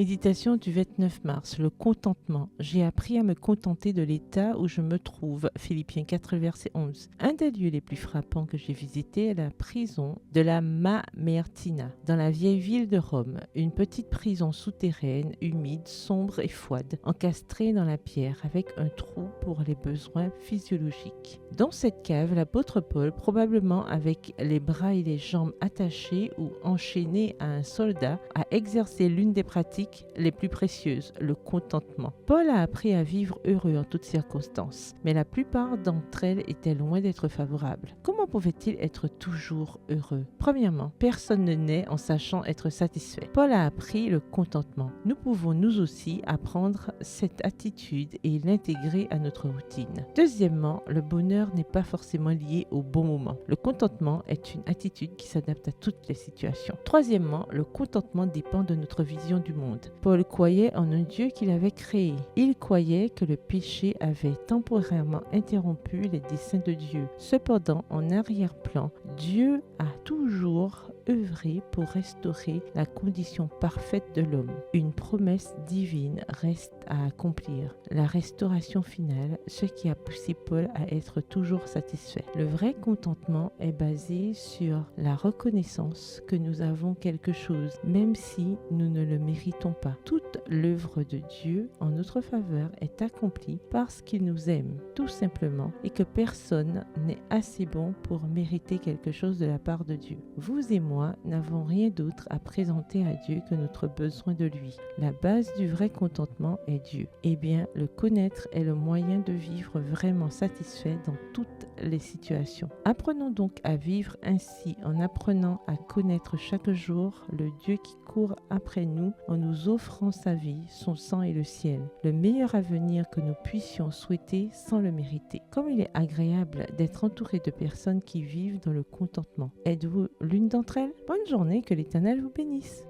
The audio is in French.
Méditation du 29 mars, le contentement. J'ai appris à me contenter de l'état où je me trouve. Philippiens 4, verset 11. Un des lieux les plus frappants que j'ai visité est la prison de la Mamertina, dans la vieille ville de Rome. Une petite prison souterraine, humide, sombre et froide, encastrée dans la pierre avec un trou pour les besoins physiologiques. Dans cette cave, l'apôtre Paul, probablement avec les bras et les jambes attachés ou enchaînés à un soldat, a exercé l'une des pratiques les plus précieuses, le contentement. Paul a appris à vivre heureux en toutes circonstances, mais la plupart d'entre elles étaient loin d'être favorables. Comment pouvait-il être toujours heureux? Premièrement, personne ne naît en sachant être satisfait. Paul a appris le contentement. Nous pouvons nous aussi apprendre cette attitude et l'intégrer à notre routine. Deuxièmement, le bonheur n'est pas forcément lié au bon moment. Le contentement est une attitude qui s'adapte à toutes les situations. Troisièmement, le contentement dépend de notre vision du monde. Paul croyait en un Dieu qu'il avait créé. Il croyait que le péché avait temporairement interrompu les desseins de Dieu. Cependant, en arrière-plan, Dieu a toujours œuvré pour restaurer la condition parfaite de l'homme. Une promesse divine reste à accomplir. La restauration finale, ce qui a poussé Paul à être toujours satisfait. Le vrai contentement est basé sur la reconnaissance que nous avons quelque chose, même si nous ne le méritons pas. Toute l'œuvre de Dieu en notre faveur est accomplie parce qu'il nous aime, tout simplement, et que personne n'est assez bon pour mériter quelque chose de la part de Dieu. Vous et moi n'avons rien d'autre à présenter à Dieu que notre besoin de lui. La base du vrai contentement est Dieu. Eh bien, le connaître est le moyen de vivre vraiment satisfait dans toutes les situations. Apprenons donc à vivre ainsi en apprenant à connaître chaque jour le Dieu qui court après nous en nous offrant sa vie, son sang et le ciel. Le meilleur avenir que nous puissions souhaiter sans le mériter. Comme il est agréable d'être entouré de personnes qui vivent dans le contentement. Êtes-vous l'une d'entre elles? Bonne journée, que l'Éternel vous bénisse.